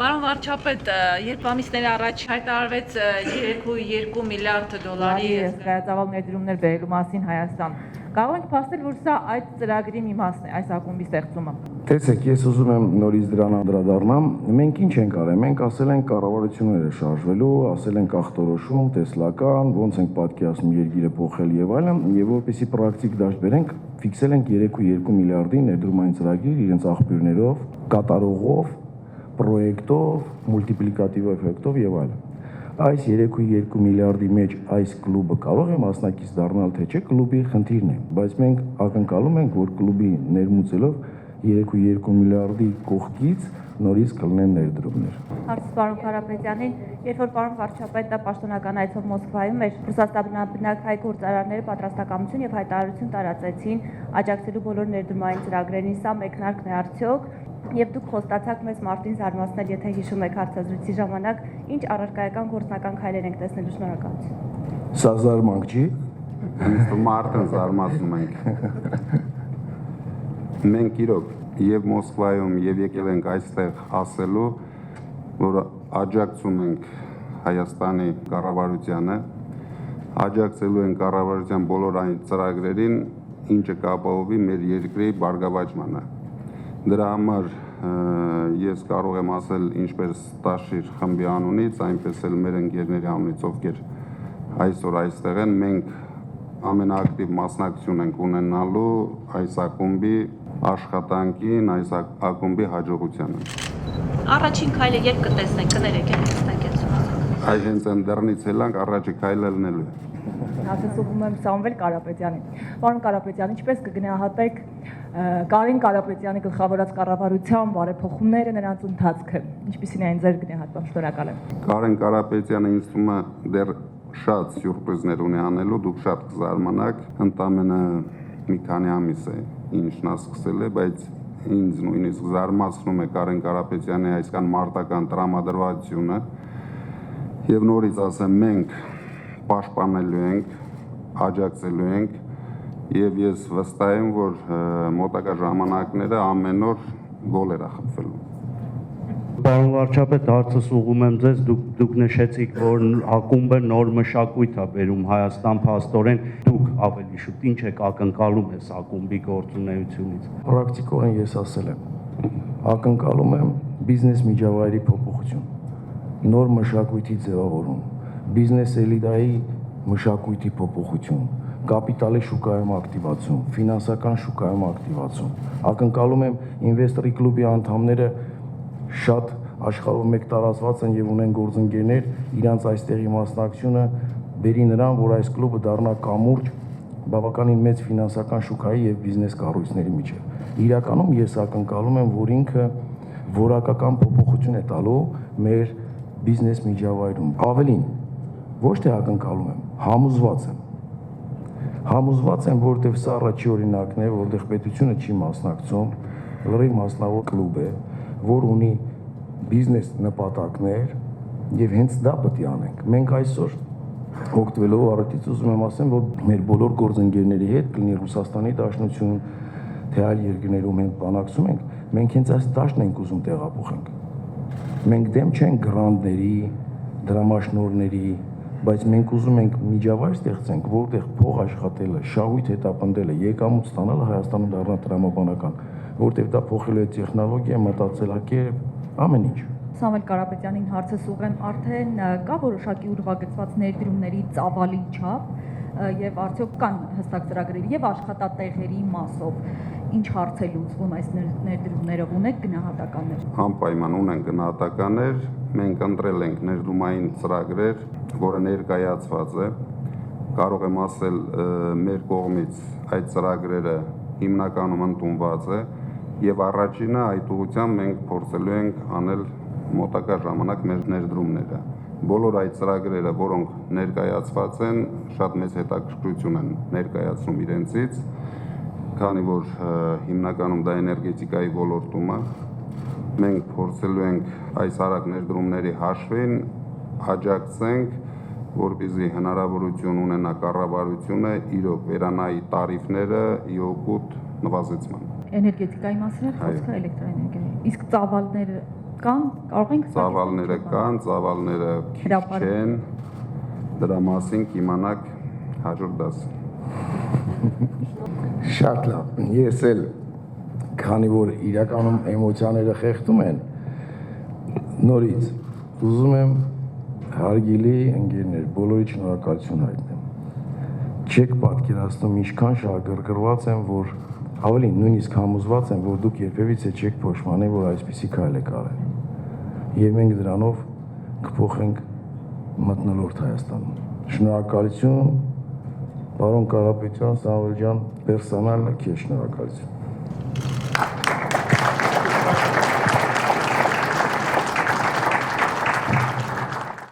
Պարոն վարչապետ, երբ ամիսներ առաջ հայտարարվեց 3.2 միլիարդ դոլարի ծավալ ներդրումներ բերելու մասին Հայաստան, կարող ենք փաստել, որ սա այդ ծրագրի մի մասն է, այս ակումբի ստեղծումը։ Տեսեք, ես ուզում եմ նորից դրան անդրադառնամ։ Մենք ինչ ենք արել։ Մենք ասել ենք կառավարությունները շարժվելու, ասել ենք ախտորոշում, տեսլական, ոնց ենք պատկերացնում երկիրը փոխել եւ այլն, եւ որպեսզի պրակտիկ դաշտ բերենք, ֆիքսել ենք 3.2 միլիարդի ներդրումային ծրագիր իրենց աղբյուրներով, կատարողով, պրոյեկտով, մուլտիպլիկատիվ էֆեկտով եւ այլն։ Այս 3.2 միլիարդի մեջ այս կլուբը կարող է մասնակից դառնալ, թե չէ, կլուբի խնդիրն է, բայց մենք ակնկալում ենք, որ կլուբի ներմուծելով 3.2 միլիարդի կողքից նորից կլինեն ներդրումներ։ Հարց պարոն Կարապետյանին, երբ որ պարոն վարչապետը պաշտոնական այցով Մոսկվայում էր, ռուսաստանաբնակ հայ գործարանները պատրաստակամություն եւ հայտարարություն տարածեցին աջակցելու բոլոր ներդրումային ծրագրերին, սա մեկնարկն է արդյոք, եւ դուք խոստացաք մեզ մարտին զարմացնել, եթե հիշում եք հարցազրույցի ժամանակ, ինչ առարկայական գործնական քայլեր ենք տեսնելու, շնորհակալություն։ Սա զարմանք չի։ Մարտին զարմացնում ենք։ Մենք իրոք եւ Մոսկվայում եւ եկել ենք այստեղ ասելու, որ աջակցում ենք Հայաստանի կառավարությանը, աջակցելու ենք կառավարության բոլոր այն ծրագրերին, ինչը կապահովի մեր երկրի բարգավաճմանը։ Դրա համար ես կարող եմ ասել ինչպես Տաշիր խմբի անունից, այնպես էլ մեր ընկերների անունից, ովքեր այսօր այստեղ են, մենք ամենաակտիվ մասնակցություն ենք ունենալու այս ակումբի աշխատանքին, այս ակումբի հաջողությանը։ Առաջին քայլը երբ կտեսնենք, կներեք հստակեցում։ Այ հենց այն դեռնից ելանք առաջի քայլը լինելու է։ Հատուցում եմ Սամվել Կարապետյանին։ Պարոն Կարապետյան, ինչպես կգնահատեք Կարեն Կարապետյանի գլխավորած կառավարության բարեփոխումները, նրանց ընթացքը, ինչպիսին է ձեր գնահատումը, շնորհակալ եմ։ Կարեն Կարապետյանը ինձ թվում է դեռ շատ սյուրպրիզներ ունի անելու, դուք շատ կզարմանաք, ընդամենը մի քանի ամիս է ինչն է սկսել է, բայց ինձ նույնիսկ զարմացնում է Կարեն Կարապետյանի այսքան մարտական տրամադրվածությունը եւ նորից ասեմ, մենք պաշտպանելու ենք, աջակցելու ենք եւ ես վստահ եմ, որ մոտակա ժամանակները ամեն օր գոլեր է խփվելու։ Պարոն վարչապետ, հարցս ուղղում եմ ձեզ, դուք նշեցիք, որ ակումբը նոր մշակույթ է բերում Հայաստան, փաստորեն դուք ավելի շուտ ինչ եք ակնկալում այս ակումբի գործունեությունից։ Պրակտիկորեն ես ասել եմ, ակնկալում եմ բիզնես միջավայրի փոփոխություն, նոր մշակույթի ձևավորում, բիզնես էլիտայի մշակույթի փոփոխություն, կապիտալի շուկայում ակտիվացում, ֆինանսական շուկայում ակտիվացում։ Ակնկալում եմ ինվեստորի կլուբի անդամները շատ աշխարհով մեկ տարածված են եւ ունեն գործընկերներ, իրանց այստեղի մասնակցությունը բերի նրան, որ այս կլուբը դառնա կամուրջ բավականին մեծ ֆինանսական շուկայի եւ բիզնես կառույցների միջեւ։ Իրականում ես ակնկալում եմ, որ ինքը որակական փոփոխություն է տալու մեր բիզնես միջավայրում։ Ավելին, ոչ թե ակնկալում եմ, համոզված եմ, որտեղ սա առաջի օրինակն է, որտեղ պետությունը չի մասնակցում, լրիվ մասնավոր կլուբ է, որ ունի բիզնես նպատակներ եւ հենց դա պետք է անենք։ Մենք այսօր օգտվելով առիթից ուզում եմ ասեմ, որ մեր բոլոր գործընկերների հետ, կլինի Ռուսաստանի Դաշնություն, թե այլ երկրներում մենք բանակցում ենք, մենք հենց այս դաշտն ենք ուզում տեղափոխենք։ Մենք դեմ չենք գրանտների, դրամաշնորհների, բայց մենք ուզում ենք միջավայր ստեղծենք, որտեղ փող աշխատելը, շահույթ հետապնդելը, եկամուտ ստանալը Հայաստանում դառնա տրամաբանական, որտեղ դա փոխելու է տեխնոլոգիա, մտածելակերպ, ամեն ինչ։ Սամվել Կարապետյանին հարցս ուղղեմ, արդեն կա որոշակի ուրվագծված ներդրումների ծավալի չափ եւ արդյոք կան հստակ ծրագրերի եւ աշխատատեղերի մասով ինչ հարց է լուծվում այս ներդրումները, ունեք գնահատականներ։ Անպայման ունեն գնահատականներ, մենք ընտրել ենք ներդրումային ծրագրեր, որը ներկայացված է, կարող եմ ասել մեր կողմից այդ ծրագրերը հիմնականում ընդունված է եւ առաջինը այդ ուղղությամբ մենք փորձելու ենք անել մոտակա ժամանակ մեր ներդրումները։ Բոլոր այդ ծրագրերը, որոնք ներկայացված են, շատ մեծ հետաքրքրություն են ներկայացնում իրենցից, քանի որ հիմնականում դա էներգետիկայի ոլորտում է, մենք փորձելու ենք այս արագ ներդրումների հաշվին աջակցենք, որպեսզի հնարավորություն ունենա կառավարությունը իրոք վերանայի տարիֆները իօգուտ նվազեցման։ Էներգետիկայի մասին է խոսքը, էլեկտրոէներգիայի։ Իսկ ծավալները Կան, կարող ենք Ծավալները կան, ծավալները քիչ Հրապարակ։ չեն, դրա մասին կիմանաք հաջորդ դաս։ Շատ լավ։ Ես էլ քանի որ իրականում էմոցիաները խեղդում են, նորից ուզում եմ հարգելի ընկերներ, բոլորի շնորհակալություն հայտնեմ։ Չեք պատկերացնում ինչքան շահագրգռված եմ, որ ավելին նույնիսկ համոզված եմ, որ դուք երբևիցե չեք փոշմանել, որ այսպիսի քայլ եք արել։ Եվ մենք դրանով կփոխենք մթնոլորտ Հայաստանում։ Շնորհակալություն, պարոն Կարապետյան, Սամվել ջան, պերսոնալ քեզ շնորհակալություն։